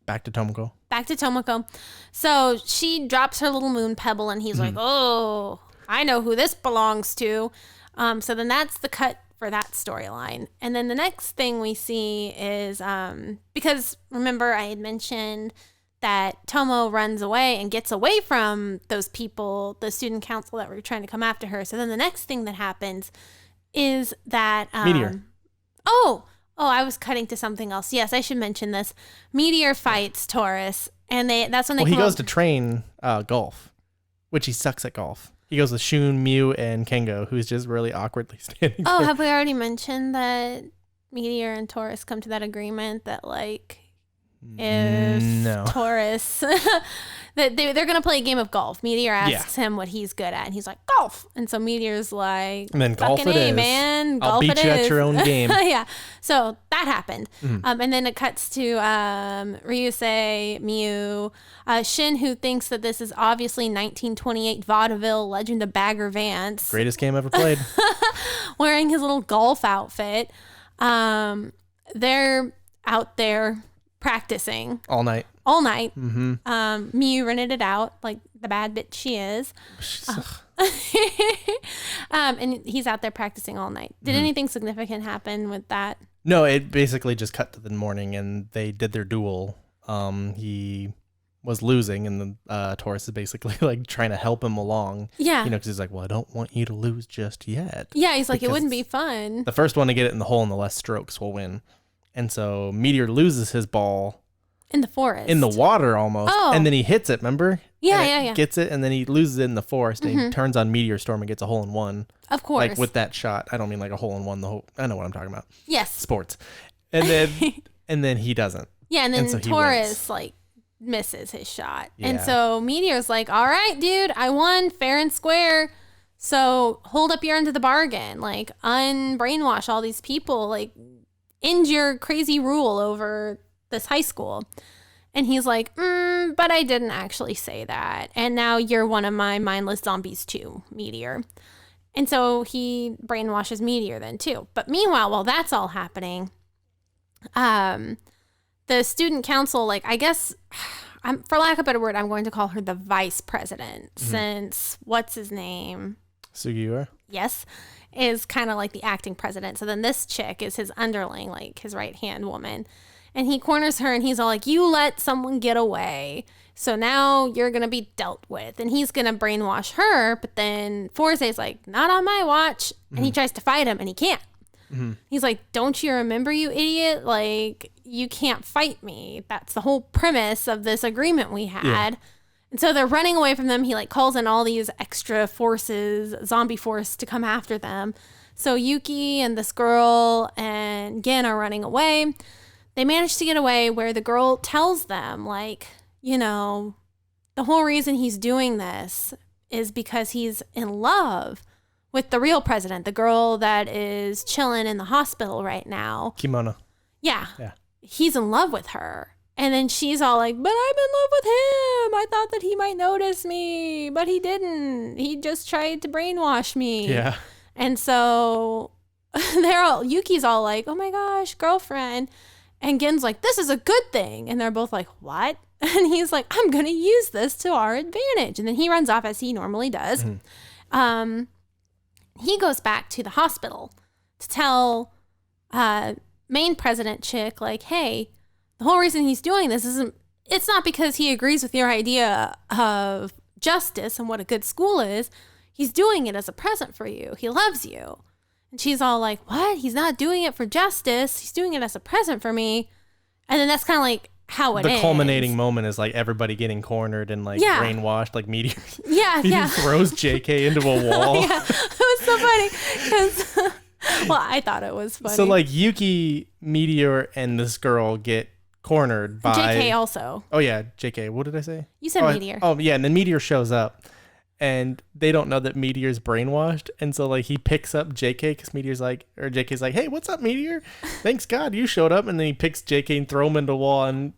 back to Tomoko. Back to Tomoko. So she drops her little moon pebble, and he's like, "Oh, I know who this belongs to." So then that's the cut for that storyline. And then the next thing we see is, because remember I had mentioned that Tomo runs away and gets away from those people, the student council that were trying to come after her. So then the next thing that happens is that... Meteor. Oh, I was cutting to something else. Yes, I should mention this. Meteor fights Taurus, and that's when they he goes to train golf, which he sucks at golf. He goes with Shun, Mew, and Kengo, who's just really awkwardly standing there. Have we already mentioned that Meteor and Taurus come to that agreement that, like, if Taurus... that they're going to play a game of golf. Meteor asks him what he's good at, and he's like, golf! And so Meteor's like, and then golf it is. Man, golf I'll beat you at your own game. Yeah. So that happened. And then it cuts to Ryusei, Mew, Shin, who thinks that this is obviously 1928 vaudeville Legend of Bagger Vance. Greatest game ever played. Wearing his little golf outfit. they're out there practicing all night. Mm-hmm. Miyu rented it out like the bad bitch she is. And he's out there practicing all night. Did anything significant happen with that? No, it basically just cut to the morning and they did their duel. He was losing and the Taurus is basically like trying to help him along. Yeah. Because he's like, well, I don't want you to lose just yet. Yeah, he's like, it wouldn't be fun. The first one to get it in the hole in the less strokes will win. And so Meteor loses his ball. In the forest. In the water almost. Oh. And then he hits it, remember? Yeah. Gets it and then he loses it in the forest and he turns on Meteor Storm and gets a hole in one. Of course. Like with that shot. I don't mean like a hole in one. I know what I'm talking about. Yes. Sports. And then he doesn't. Yeah, and then so Taurus like misses his shot. Yeah. And so Meteor's like, all right, dude, I won fair and square. So hold up your end of the bargain. Like unbrainwash all these people. Like end your crazy rule over this high school. And he's like, but I didn't actually say that. And now you're one of my mindless zombies too, Meteor. And so he brainwashes Meteor then too. But meanwhile, while that's all happening, the student council, like, I guess, for lack of a better word, I'm going to call her the vice president since, what's his name? Sugiura? Yes. Is kind of like the acting president. So then this chick is his underling, like his right-hand woman. And he corners her and he's all like, you let someone get away. So now you're going to be dealt with. And he's going to brainwash her. But then Forzay's like, not on my watch. And he tries to fight him and he can't. He's like, don't you remember, you idiot? Like, you can't fight me. That's the whole premise of this agreement we had. Yeah. And so they're running away from them. He like calls in all these extra forces, zombie force, to come after them. So Yuki and this girl and Gin are running away. They manage to get away where the girl tells them, like, you know, the whole reason he's doing this is because he's in love with the real president, the girl that is chilling in the hospital right now. Kimono. Yeah. He's in love with her. And then she's all like, but I'm in love with him. I thought that he might notice me, but he didn't. He just tried to brainwash me. Yeah. And so Yuki's all like, oh my gosh, girlfriend. And Gen's like, this is a good thing. And they're both like, what? And he's like, I'm going to use this to our advantage. And then he runs off as he normally does. He goes back to the hospital to tell main president chick, like, hey, the whole reason he's doing this it's not because he agrees with your idea of justice and what a good school is. He's doing it as a present for you. He loves you. And she's all like, what? He's not doing it for justice. He's doing it as a present for me. And then that's kind of like how it is. The culminating moment is like everybody getting cornered and like brainwashed, like Meteor. Yeah. Throws JK into a wall. Yeah, it was so funny. Well, I thought it was funny. So like Yuki, Meteor, and this girl get cornered by JK also. Oh yeah, JK. What did I say? You said Meteor. And then Meteor shows up. And they don't know that Meteor's brainwashed. And so, like, he picks up JK because JK's like, hey, what's up, Meteor? Thanks God you showed up. And then he picks JK and throw him into a wall. And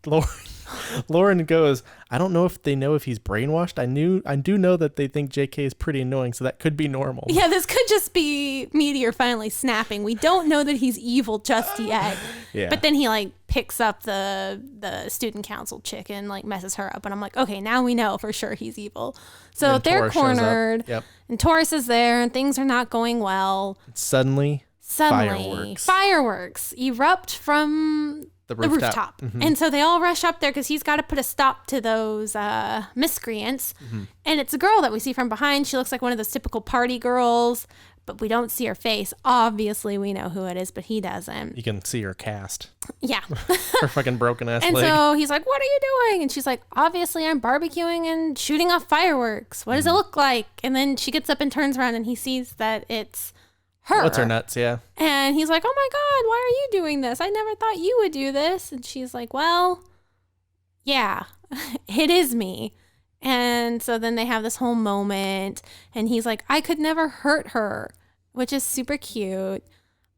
Lauren goes, I don't know if they know if he's brainwashed. I do know that they think JK is pretty annoying. So that could be normal. Yeah, this could just be Meteor finally snapping. We don't know that he's evil just yet. Yeah. But then he, like, picks up the student council chick and, like, messes her up. And I'm like, okay, now we know for sure he's evil. So they're cornered. Yep. And Taurus is there and things are not going well. Suddenly fireworks erupt from the rooftop. And so they all rush up there because he's got to put a stop to those miscreants. And it's a girl that we see from behind. She looks like one of those typical party girls, but we don't see her face. Obviously, we know who it is, but he doesn't. You can see her cast. Yeah. Her fucking broken ass and leg. And so he's like, what are you doing? And she's like, obviously, I'm barbecuing and shooting off fireworks. What does it look like? And then she gets up and turns around and he sees that it's her. What's her nuts? Yeah. And he's like, oh my God, why are you doing this? I never thought you would do this. And she's like, well, yeah, it is me. And so then they have this whole moment and he's like, I could never hurt her, which is super cute.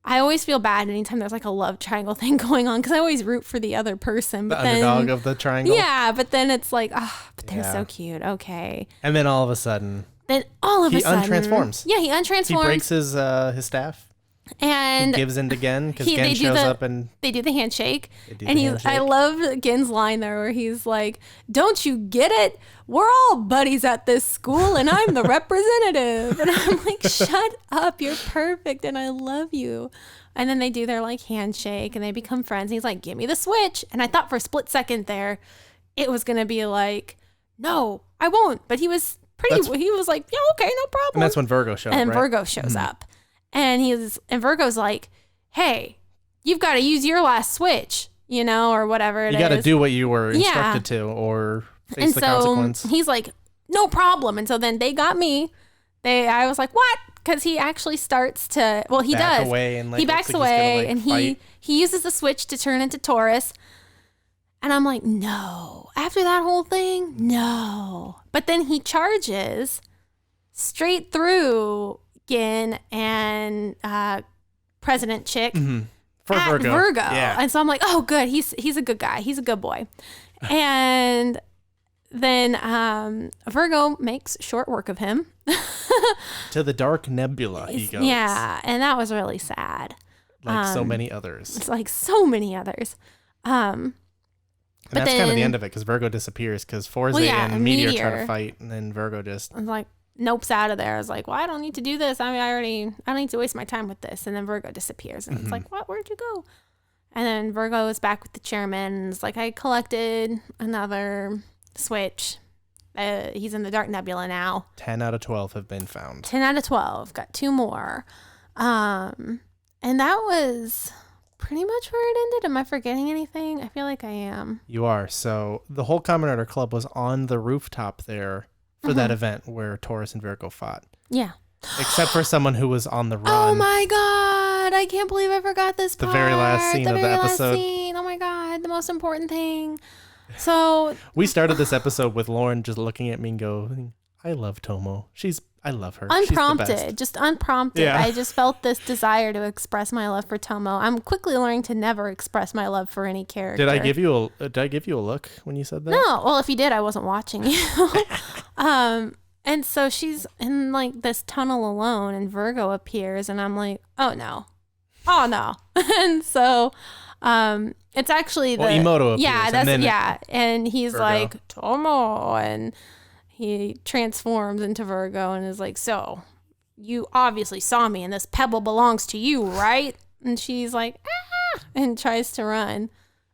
I always feel bad anytime there's like a love triangle thing going on because I always root for the other person. But the underdog of the triangle. Yeah, but then it's like, but they're so cute. Okay. And then all of a sudden. He untransforms. Yeah, he untransforms. He breaks his staff. And he gives in again because Gen shows up and they do the handshake. I love Gen's line there where he's like, "Don't you get it? We're all buddies at this school, and I'm the representative." And I'm like, "Shut up! You're perfect, and I love you." And then they do their like handshake, and they become friends. And he's like, "Give me the switch." And I thought for a split second there, it was gonna be like, "No, I won't." But he was he was like, "Yeah, okay, no problem." And that's when Virgo shows up. And Virgo shows up. And Virgo's like, "Hey, you've got to use your last switch, or whatever it is. You got to do what you were instructed to, or face the consequence." He's like, "No problem." And so then they got me. I was like, "What?" Because he actually starts to, well, he back does. Away and he backs away and he uses the switch to turn into Taurus. And I'm like, no. After that whole thing, no. But then he charges straight through Gin and President Chick for Virgo. Yeah. And so I'm like, oh, good. He's a good guy. He's a good boy. And then Virgo makes short work of him. To the Dark Nebula he goes. Yeah, and that was really sad. Like so many others. It's like so many others. And that's kind of the end of it because Virgo disappears because Forza and Meteor try to fight, and then Virgo just... I'm like, nopes out of there. I was like, well, I don't need to do this. I don't need to waste my time with this. And then Virgo disappears. And it's like, what? Where'd you go? And then Virgo is back with the chairman. And it's like, I collected another switch. He's in the Dark Nebula now. 10 out of 12 have been found. 10 out of 12. Got 2 more. And that was pretty much where it ended. Am I forgetting anything? I feel like I am. You are. So the whole Kamen Rider Club was on the rooftop there for that event where Taurus and Virgo fought. Yeah. Except for someone who was on the run. Oh my God. I can't believe I forgot this part. The very last scene of the episode. Oh my God. The most important thing. So we started this episode with Lauren just looking at me and going, I love Tomo. I love her. Unprompted, just unprompted. Yeah. I just felt this desire to express my love for Tomo. I'm quickly learning to never express my love for any character. Did I give you a look when you said that? No. Well, if you did, I wasn't watching you. And so she's in like this tunnel alone, and Virgo appears, and I'm like, oh no. And so, it's actually Emoto appears. Yeah, and he's Virgo. like, Tomo, and he transforms into Virgo and is like, so you obviously saw me and this pebble belongs to you, right? And she's like, and tries to run.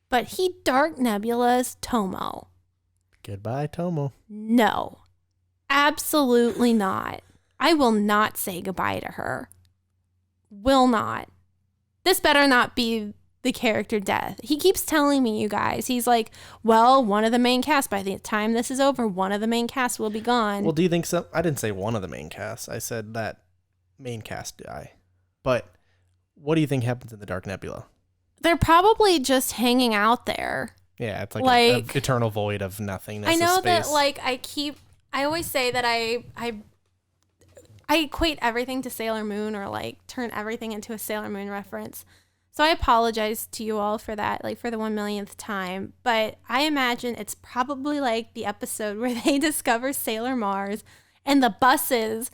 But he Dark Nebula's Tomo. Goodbye, Tomo. No, absolutely not. I will not say goodbye to her. Will not. This better not be the character death. He keeps telling me, you guys, he's like, well, one of the main cast, by the time this is over, one of the main cast will be gone. Well, do you think so? I didn't say one of the main casts. I said that main cast die. But what do you think happens in the Dark Nebula? They're probably just hanging out there. Yeah, it's like an eternal void of nothingness. I know that, like, I always say that I equate everything to Sailor Moon, or like turn everything into a Sailor Moon reference. So I apologize to you all for that, like for the 1,000,000th time. But I imagine it's probably like the episode where they discover Sailor Mars and the buses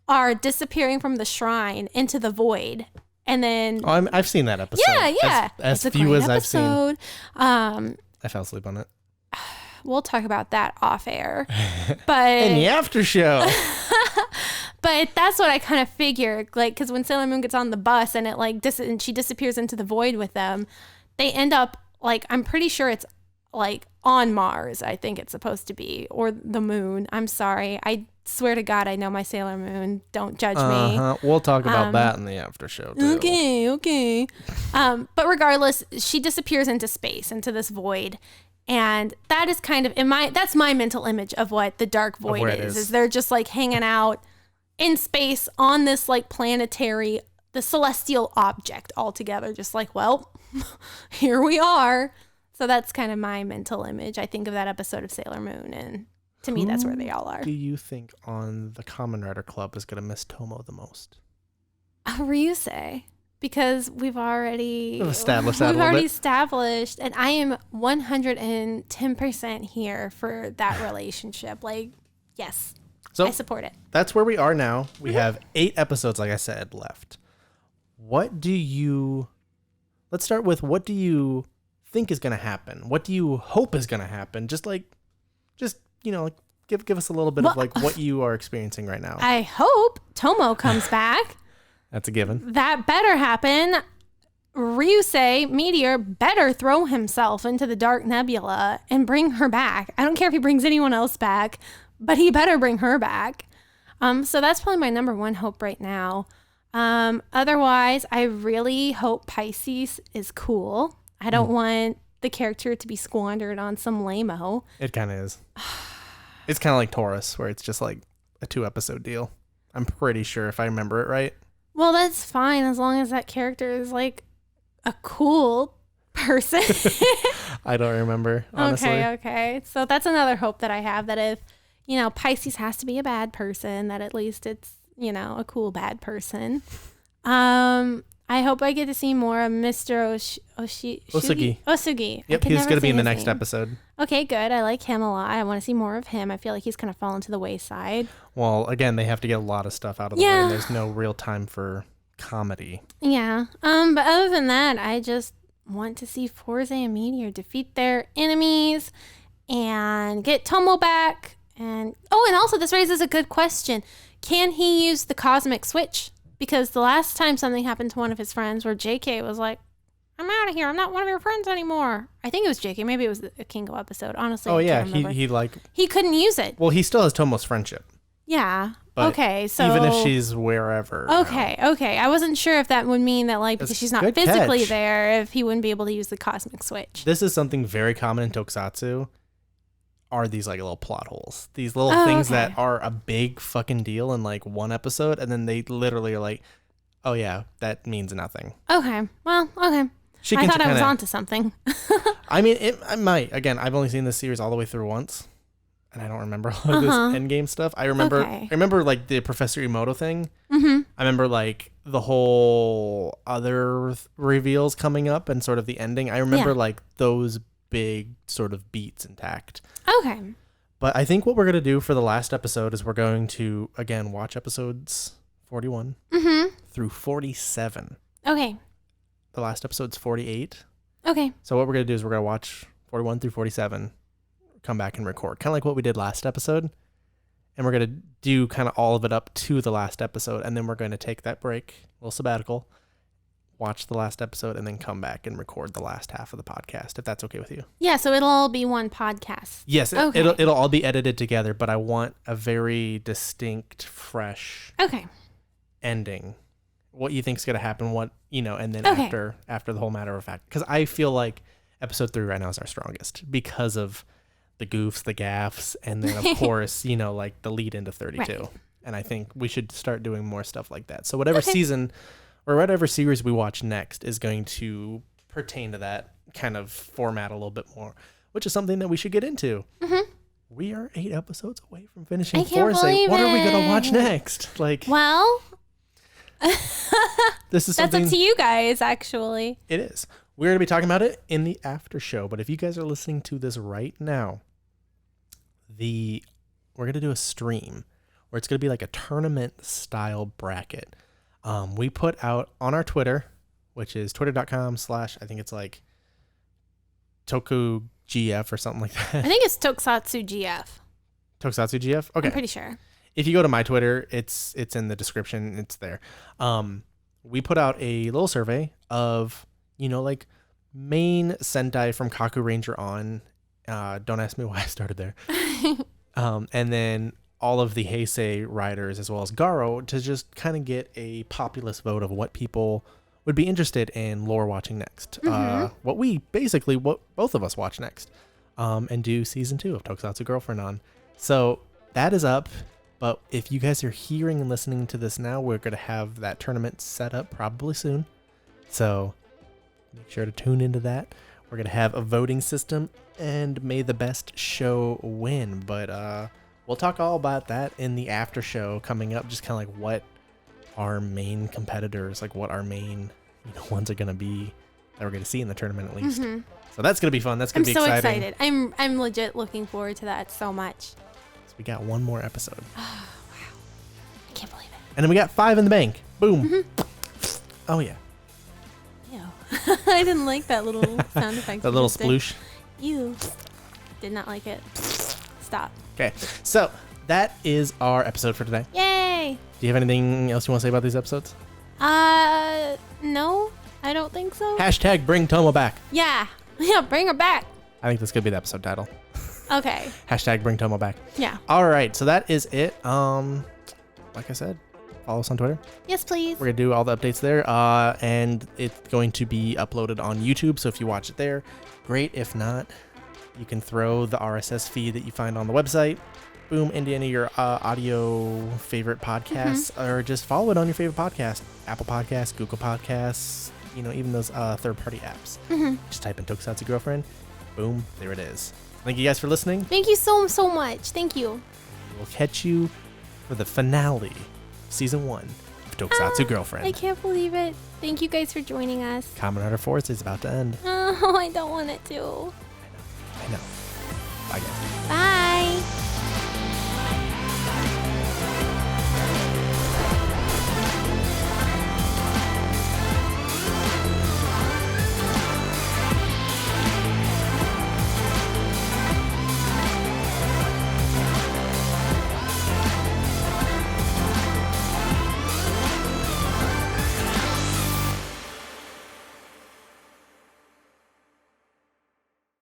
are disappearing from the shrine into the void. And then... Oh, I've seen that episode. Yeah. As few as I've seen. I fell asleep on it. We'll talk about that off air. But in the after show. But that's what I kind of figured, like, because when Sailor Moon gets on the bus and it like and she disappears into the void with them, they end up like, I'm pretty sure it's like on Mars. I think it's supposed to be, or the moon. I'm sorry. I swear to God, I know my Sailor Moon. Don't judge me. We'll talk about that in the after show too. Okay. But regardless, she disappears into space, into this void. And that is kind of that's my mental image of what the dark void is they're just like hanging out in space on this like planetary, the celestial object altogether, just like, well, here we are. So that's kind of my mental image. I think of that episode of Sailor Moon, and to me, that's where they all are. Do you think on the Kamen Rider Club is going to miss Tomo the most? Ryusei. Because we've already established that. Established, and I am 110% here for that relationship. Like, yes, so I support it. That's where we are now. We have 8 episodes, like I said, left. let's start with what do you think is going to happen? What do you hope is going to happen? Just give us a little bit of like what you are experiencing right now. I hope Tomo comes back. That's a given. That better happen. Ryusei, Meteor, better throw himself into the Dark Nebula and bring her back. I don't care if he brings anyone else back, but he better bring her back. So that's probably my number one hope right now. Otherwise, I really hope Pisces is cool. I don't want the character to be squandered on some lame-o. It kind of is. It's kind of like Taurus, where it's just like a 2-episode deal. I'm pretty sure if I remember it right. Well, that's fine as long as that character is like a cool person. I don't remember, honestly. Okay. So that's another hope that I have, that if, Pisces has to be a bad person, that at least it's, a cool bad person. I hope I get to see more of Mr. Osugi. Osugi. Yep, he's going to be in the next episode. Okay, good. I like him a lot. I want to see more of him. I feel like he's kind of fallen to the wayside. Well, again, they have to get a lot of stuff out of the way. There's no real time for comedy. Yeah. But other than that, I just want to see Forze and Meteor defeat their enemies and get Tomo back. And also this raises a good question. Can he use the cosmic switch? Because the last time something happened to one of his friends where JK was like, I'm out of here. I'm not one of your friends anymore. I think it was JK. Maybe it was a Kingo episode. Honestly, I can't remember. He couldn't use it. Well, he still has Tomo's friendship. Yeah. But okay. So even if she's wherever. Okay. I wasn't sure if that would mean that because she's not physically there, if he wouldn't be able to use the cosmic switch. This is something very common in Tokusatsu. Are these like little plot holes, these little things that are a big fucking deal in like one episode, and then they literally are like, oh yeah, that means nothing. Okay. Well, okay. I thought I was onto something. I mean, I might. Again, I've only seen this series all the way through once, and I don't remember a lot of this endgame stuff. I remember like the Professor Emoto thing. Mm-hmm. I remember like the whole other reveals coming up and sort of the ending. I remember like those big sort of beats intact. Okay. But I think what we're going to do for the last episode is we're going to, again, watch episodes 41 through 47. Okay. The last episode's 48. Okay. So what we're going to do is we're going to watch 41 through 47, come back and record, kind of like what we did last episode. And we're going to do kind of all of it up to the last episode. And then we're going to take that break, a little sabbatical, watch the last episode, and then come back and record the last half of the podcast, if that's okay with you. Yeah, so it'll all be one podcast. Yes, it'll all be edited together, but I want a very distinct, fresh ending. What you think's going to happen, and then after the whole matter of fact. Because I feel like episode 3 right now is our strongest because of the goofs, the gaffes, and then, of course, like the lead into 32. Right. And I think we should start doing more stuff like that. So whatever season or whatever series we watch next is going to pertain to that kind of format a little bit more, which is something that we should get into. Mm-hmm. We are 8 episodes away from finishing Force. What are we going to watch next? Well, this is something that's up to you guys, actually. It is. We're going to be talking about it in the after show, but if you guys are listening to this right now, we're going to do a stream where it's going to be like a tournament style bracket. We put out on our Twitter, which is twitter.com/ I think it's like TokuGF or something like that. I think it's Tokusatsu GF. Tokusatsu GF? Okay. I'm pretty sure. If you go to my Twitter, it's in the description. It's there. We put out a little survey of, like main Sentai from Kaku Ranger on. Don't ask me why I started there. And then all of the Heisei riders as well as Garo to just kind of get a populist vote of what people would be interested in lore watching next. Mm-hmm. What both of us watch next. And do season 2 of Tokusatsu Girlfriend on. So that is up. But if you guys are hearing and listening to this now, we're going to have that tournament set up probably soon. So make sure to tune into that. We're going to have a voting system and may the best show win. But we'll talk all about that in the after show coming up. Just kind of like what our main competitors, like what our main ones are going to be that we're going to see in the tournament at least. Mm-hmm. So that's going to be fun. That's going to be exciting. I'm so excited. I'm legit looking forward to that so much. So we got one more episode. Oh, wow. I can't believe it. And then we got 5 in the bank. Boom. Mm-hmm. Oh, yeah. Ew. I didn't like that little sound effect. That little sploosh. Ew. Did not like it. Stop. Okay, so that is our episode for today. Yay! Do you have anything else you want to say about these episodes? No, I don't think so. Hashtag bring Tomo back. Yeah. Yeah, bring her back. I think this could be the episode title. Okay. Hashtag bring Tomo back. Yeah. All right, so that is it. Like I said, follow us on Twitter. Yes, please. We're gonna do all the updates there, and it's going to be uploaded on YouTube. So if you watch it there, great. If not, you can throw the RSS feed that you find on the website. Boom, into any of your audio favorite podcasts, or just follow it on your favorite podcast, Apple Podcasts, Google Podcasts, even those third-party apps. Just type in Tokusatsu Girlfriend. Boom, there it is. Thank you guys for listening. Thank you so much. Thank you. We'll catch you for the finale of season 1 of Tokusatsu Girlfriend. I can't believe it. Thank you guys for joining us. Kamen Rider Force is about to end. Oh, I don't want it to. I know. Bye, guys.